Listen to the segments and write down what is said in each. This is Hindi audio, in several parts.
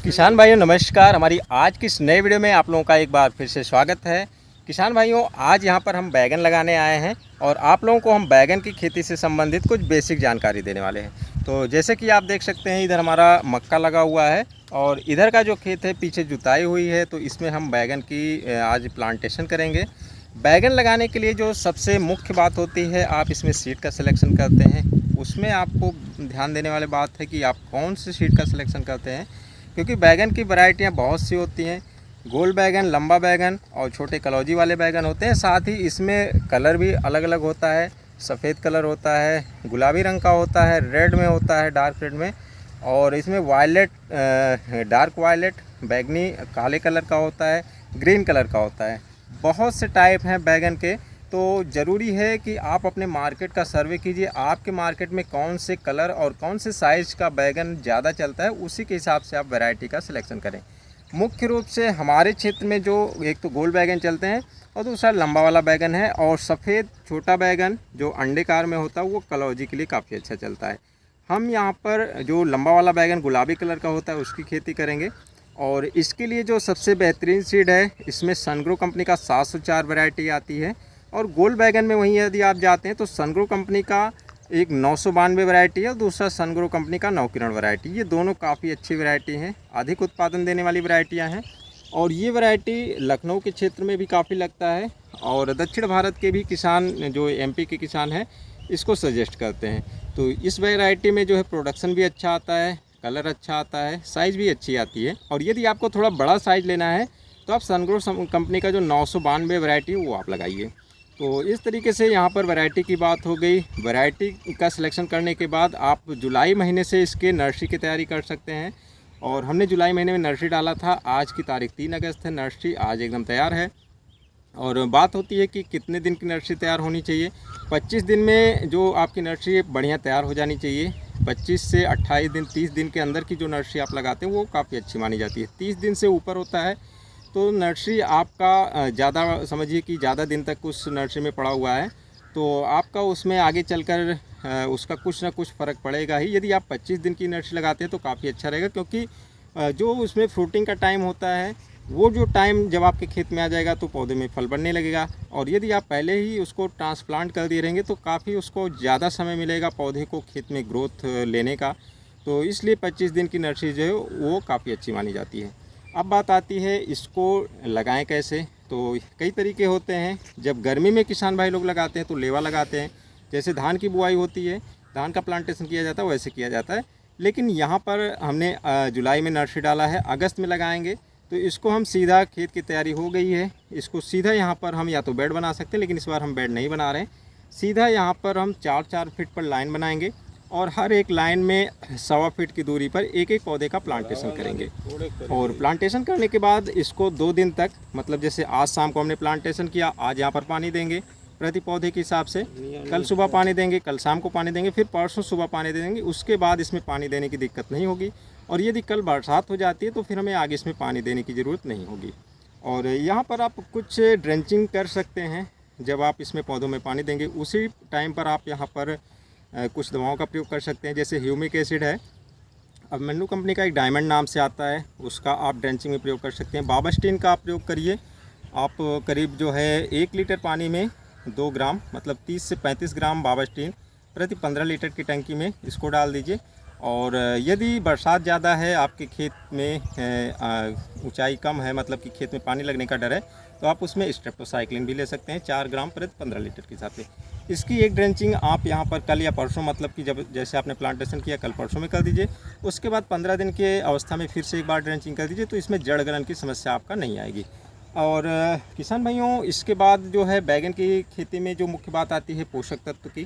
किसान भाइयों नमस्कार। हमारी आज की इस नए वीडियो में आप लोगों का एक बार फिर से स्वागत है। किसान भाइयों, आज यहाँ पर हम बैगन लगाने आए हैं और आप लोगों को हम बैगन की खेती से संबंधित कुछ बेसिक जानकारी देने वाले हैं। तो जैसे कि आप देख सकते हैं, इधर हमारा मक्का लगा हुआ है और इधर का जो खेत है पीछे जुताई हुई है, तो इसमें हम बैगन की आज प्लांटेशन करेंगे। बैगन लगाने के लिए जो सबसे मुख्य बात होती है, आप इसमें सीड का सिलेक्शन करते हैं। उसमें आपको ध्यान देने वाली बात है कि आप कौन से सीड का सिलेक्शन करते हैं, क्योंकि बैगन की वैरायटियाँ बहुत सी होती हैं। गोल बैगन, लंबा बैगन और छोटे कलौजी वाले बैगन होते हैं। साथ ही इसमें कलर भी अलग अलग होता है। सफ़ेद कलर होता है, गुलाबी रंग का होता है, रेड में होता है, डार्क रेड में, और इसमें वायलेट, डार्क वायलेट, बैगनी काले कलर का होता है, ग्रीन कलर का होता है। बहुत से टाइप हैं बैगन के। तो ज़रूरी है कि आप अपने मार्केट का सर्वे कीजिए। आपके मार्केट में कौन से कलर और कौन से साइज़ का बैगन ज़्यादा चलता है, उसी के हिसाब से आप वैरायटी का सिलेक्शन करें। मुख्य रूप से हमारे क्षेत्र में जो एक तो गोल बैगन चलते हैं और दूसरा लंबा वाला बैगन है, और सफ़ेद छोटा बैगन जो अंडेकार में होता है वो कलौजी के लिए काफ़ी अच्छा चलता है। हम यहाँ पर जो लंबा वाला बैगन गुलाबी कलर का होता है उसकी खेती करेंगे, और इसके लिए जो सबसे बेहतरीन सीड है, इसमें सनग्रो कंपनी का 704 वैरायटी आती है। और गोल बैगन में वहीं यदि आप जाते हैं तो सनग्रो कंपनी का एक 992 वैरायटी है और दूसरा सनग्रो कंपनी का नवकिरण वैरायटी। ये दोनों काफ़ी अच्छी वैरायटी हैं, अधिक उत्पादन देने वाली वैरायटियां हैं, और ये वैरायटी लखनऊ के क्षेत्र में भी काफ़ी लगता है, और दक्षिण भारत के भी किसान, जो एमपी के किसान हैं, इसको सजेस्ट करते हैं। तो इस वैरायटी में जो है प्रोडक्शन भी अच्छा आता है, कलर अच्छा आता है, साइज़ भी अच्छी आती है। और यदि आपको थोड़ा बड़ा साइज़ लेना है तो आप सनग्रो कंपनी का जो 992 वैरायटी है वो आप लगाइए। तो इस तरीके से यहाँ पर वैरायटी की बात हो गई। वैरायटी का सिलेक्शन करने के बाद आप जुलाई महीने से इसके नर्सरी की तैयारी कर सकते हैं, और हमने जुलाई महीने में नर्सरी डाला था। आज की तारीख 3 अगस्त है, नर्सरी आज एकदम तैयार है। और बात होती है कि कितने दिन की नर्सरी तैयार होनी चाहिए। 25 दिन में जो आपकी नर्सरी बढ़िया तैयार हो जानी चाहिए। 25 से 28 दिन, 30 दिन के अंदर की जो नर्सरी आप लगाते हैं वो काफ़ी अच्छी मानी जाती है। 30 दिन से ऊपर होता है तो नर्सरी आपका ज़्यादा, समझिए कि ज़्यादा दिन तक उस नर्सरी में पड़ा हुआ है, तो आपका उसमें आगे चलकर उसका कुछ ना कुछ फ़र्क पड़ेगा ही। यदि आप 25 दिन की नर्सरी लगाते हैं तो काफ़ी अच्छा रहेगा, क्योंकि जो उसमें फ्रूटिंग का टाइम होता है, वो जो टाइम जब आपके खेत में आ जाएगा तो पौधे में फल बनने लगेगा। और यदि आप पहले ही उसको ट्रांसप्लांट कर दिए रहेंगे तो काफ़ी उसको ज़्यादा समय मिलेगा पौधे को खेत में ग्रोथ लेने का। तो इसलिए 25 दिन की नर्सरी जो है वो काफ़ी अच्छी मानी जाती है। अब बात आती है इसको लगाएं कैसे। तो कई तरीके होते हैं। जब गर्मी में किसान भाई लोग लगाते हैं तो लेवा लगाते हैं। जैसे धान की बुआई होती है, धान का प्लांटेशन किया जाता है, वैसे किया जाता है। लेकिन यहाँ पर हमने जुलाई में नर्सरी डाला है, अगस्त में लगाएंगे, तो इसको हम सीधा, खेत की तैयारी हो गई है, इसको सीधा यहाँ पर हम या तो बेड बना सकते हैं, लेकिन इस बार हम बेड नहीं बना रहे हैं। सीधा यहाँ पर हम 4-4 फीट पर लाइन बनाएंगे, और हर एक लाइन में 1.25 फीट की दूरी पर एक एक पौधे का प्लांटेशन करेंगे। और प्लांटेशन करने के बाद इसको 2 दिन तक, मतलब जैसे आज शाम को हमने प्लांटेशन किया, आज यहाँ पर पानी देंगे प्रति पौधे के हिसाब से, कल सुबह पानी देंगे, कल शाम को पानी देंगे, फिर परसों सुबह पानी देंगे। उसके बाद इसमें पानी देने की दिक्कत नहीं होगी, और यदि कल बरसात हो जाती है तो फिर हमें आगे इसमें पानी देने की ज़रूरत नहीं होगी। और यहाँ पर आप कुछ ड्रेंचिंग कर सकते हैं। जब आप इसमें पौधों में पानी देंगे उसी टाइम पर आप यहाँ पर कुछ दवाओं का प्रयोग कर सकते हैं। जैसे ह्यूमिक एसिड है, अब मेन्नू कंपनी का एक डायमंड नाम से आता है, उसका आप ड्रेंचिंग में प्रयोग कर सकते हैं। बाबास्टीन का आप प्रयोग करिए। आप करीब जो है 1 लीटर पानी में 2 ग्राम, मतलब 30 से 35 ग्राम बाबास्टीन प्रति 15 लीटर की टंकी में इसको डाल दीजिए। और यदि बरसात ज़्यादा है, आपके खेत में ऊंचाई कम है, मतलब कि खेत में पानी लगने का डर है, तो आप उसमें स्ट्रेप्टोसाइक्लिन भी ले सकते हैं 4 ग्राम प्रति 15 लीटर के हिसाब से। इसकी एक ड्रेंचिंग आप यहाँ पर कल या परसों, मतलब कि जब जैसे आपने प्लांटेशन किया कल परसों में कर दीजिए। उसके बाद 15 दिन के अवस्था में फिर से एक बार ड्रेंचिंग कर दीजिए, तो इसमें जड़ गलन की समस्या आपका नहीं आएगी। और किसान भाइयों, इसके बाद जो है बैगन की खेती में जो मुख्य बात आती है पोषक तत्व की।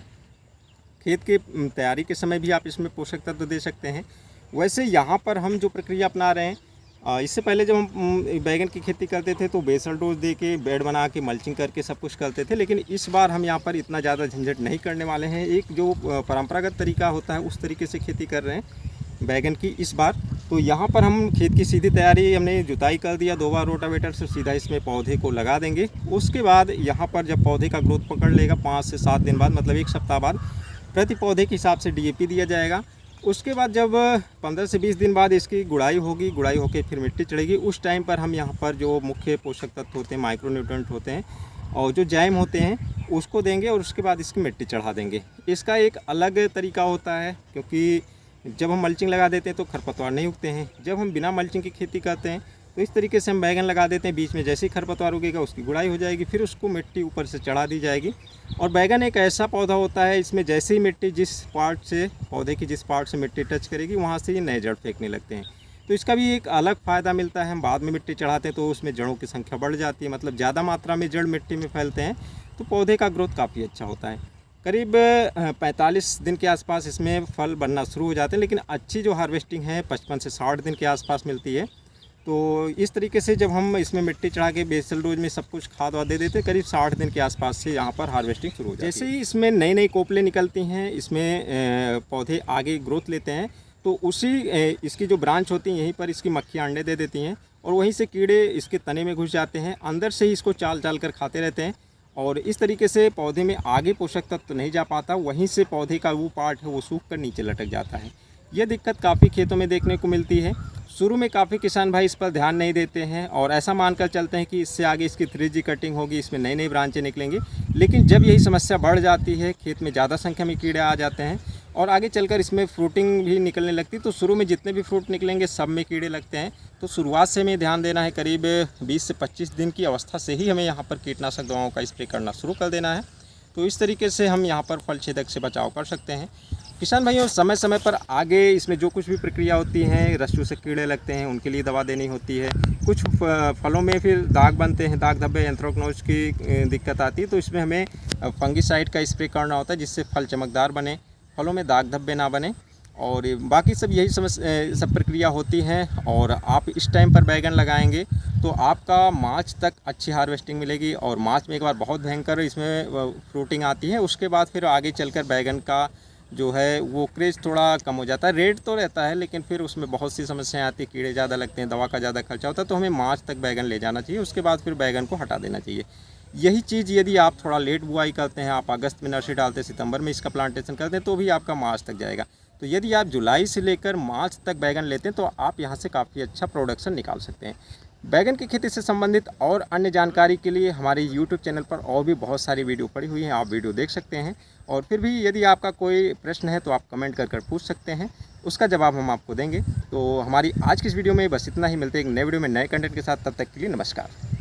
खेत के तैयारी के समय भी आप इसमें पोषक तत्व दे सकते हैं। वैसे यहाँ पर हम जो प्रक्रिया अपना रहे हैं, इससे पहले जब हम बैगन की खेती करते थे तो बेसल डोज दे के, बेड बना के, मल्चिंग करके सब कुछ करते थे। लेकिन इस बार हम यहाँ पर इतना ज़्यादा झंझट नहीं करने वाले हैं। एक जो परंपरागत तरीका होता है उस तरीके से खेती कर रहे हैं बैगन की इस बार। तो यहाँ पर हम खेत की सीधी तैयारी, हमने जुताई कर दिया 2 बार रोटावेटर से, सीधा इसमें पौधे को लगा देंगे। उसके बाद यहाँ पर जब पौधे का ग्रोथ पकड़ लेगा 5 से 7 दिन बाद, मतलब 1 सप्ताह बाद, प्रति पौधे के हिसाब से DAP दिया जाएगा। उसके बाद जब 15 से 20 दिन बाद इसकी गुड़ाई होगी, गुड़ाई होकर फिर मिट्टी चढ़ेगी, उस टाइम पर हम यहाँ पर जो मुख्य पोषक तत्व होते हैं, माइक्रो न्यूट्रिएंट होते हैं और जो जैम होते हैं उसको देंगे और उसके बाद इसकी मिट्टी चढ़ा देंगे। इसका एक अलग तरीका होता है, क्योंकि जब हम मल्चिंग लगा देते हैं तो खरपतवार नहीं उगते हैं। जब हम बिना मल्चिंग की खेती करते हैं तो इस तरीके से हम बैगन लगा देते हैं, बीच में जैसे ही खरपतवार उगेगा उसकी गुड़ाई हो जाएगी, फिर उसको मिट्टी ऊपर से चढ़ा दी जाएगी। और बैगन एक ऐसा पौधा होता है, इसमें जैसे ही मिट्टी जिस पार्ट से, पौधे की जिस पार्ट से मिट्टी टच करेगी वहाँ से ये नए जड़ फेंकने लगते हैं। तो इसका भी एक अलग फ़ायदा मिलता है। हम बाद में मिट्टी चढ़ाते हैं तो उसमें जड़ों की संख्या बढ़ जाती है, मतलब ज़्यादा मात्रा में जड़ मिट्टी में फैलते हैं, तो पौधे का ग्रोथ काफ़ी अच्छा होता है। करीब 45 दिन के आसपास इसमें फल बनना शुरू हो जाते हैं, लेकिन अच्छी जो हार्वेस्टिंग है 55 से 60 दिन के आसपास मिलती है। तो इस तरीके से जब हम इसमें मिट्टी चढ़ा के बेसल डोज में सब कुछ खाद वाद दे देते हैं, करीब 60 दिन के आसपास से यहाँ पर हार्वेस्टिंग शुरू हो जाती है। जैसे ही इसमें नई नई कोपलें निकलती हैं, इसमें पौधे आगे ग्रोथ लेते हैं, तो उसी इसकी जो ब्रांच होती हैं यहीं पर इसकी मक्खियाँ अंडे दे देती हैं और वहीं से कीड़े इसके तने में घुस जाते हैं, अंदर से ही इसको चाल चाल कर खाते रहते हैं और इस तरीके से पौधे में आगे पोषक तत्व नहीं जा पाता, वहीं से पौधे का वो पार्ट है वो सूख कर नीचे लटक जाता है। ये दिक्कत काफ़ी खेतों में देखने को मिलती है। शुरू में काफ़ी किसान भाई इस पर ध्यान नहीं देते हैं और ऐसा मानकर चलते हैं कि इससे आगे इसकी 3G कटिंग होगी, इसमें नई नई ब्रांचें निकलेंगी। लेकिन जब यही समस्या बढ़ जाती है, खेत में ज़्यादा संख्या में कीड़े आ जाते हैं और आगे चलकर इसमें फ्रूटिंग भी निकलने लगती, तो शुरू में जितने भी फ्रूट निकलेंगे सब में कीड़े लगते हैं। तो शुरुआत से हमें ध्यान देना है, करीब 20 से 25 दिन की अवस्था से ही हमें यहाँ पर कीटनाशक दवाओं का स्प्रे करना शुरू कर देना है। तो इस तरीके से हम यहाँ पर फल छेदक से बचाव कर सकते हैं। किसान भाइयों, समय समय पर आगे इसमें जो कुछ भी प्रक्रिया होती है, रस्सू से कीड़े लगते हैं उनके लिए दवा देनी होती है। कुछ फलों में फिर दाग बनते हैं, दाग धब्बे, एंथ्रेक्नोज की दिक्कत आती है, तो इसमें हमें फंगिसाइड का स्प्रे करना होता है जिससे फल चमकदार बने, फलों में दाग धब्बे ना बने। और बाकी सब यही सब प्रक्रिया होती है। और आप इस टाइम पर बैगन लगाएंगे तो आपका मार्च तक अच्छी हार्वेस्टिंग मिलेगी और मार्च में एक बार बहुत भयंकर इसमें फ्रूटिंग आती है। उसके बाद फिर आगे चलकर बैगन का जो है वो क्रेज थोड़ा कम हो जाता है। रेट तो रहता है लेकिन फिर उसमें बहुत सी समस्याएं आती हैं, कीड़े ज़्यादा लगते हैं, दवा का ज़्यादा खर्चा होता है। तो हमें मार्च तक बैगन ले जाना चाहिए, उसके बाद फिर बैगन को हटा देना चाहिए। यही चीज़ यदि आप थोड़ा लेट बुआई करते हैं, आप अगस्त में नर्सरी डालते हैं, सितंबर में इसका प्लांटेशन करते हैं, तो भी आपका मार्च तक जाएगा। तो यदि आप जुलाई से लेकर मार्च तक बैगन लेते हैं तो आप यहाँ से काफ़ी अच्छा प्रोडक्शन निकाल सकते हैं। बैगन की खेती से संबंधित और अन्य जानकारी के लिए हमारे YouTube चैनल पर और भी बहुत सारी वीडियो पड़ी हुई हैं, आप वीडियो देख सकते हैं। और फिर भी यदि आपका कोई प्रश्न है तो आप कमेंट कर पूछ सकते हैं, उसका जवाब हम आपको देंगे। तो हमारी आज की इस वीडियो में बस इतना ही। मिलते हैं एक नए वीडियो में नए कंटेंट के साथ, तब तक के लिए नमस्कार।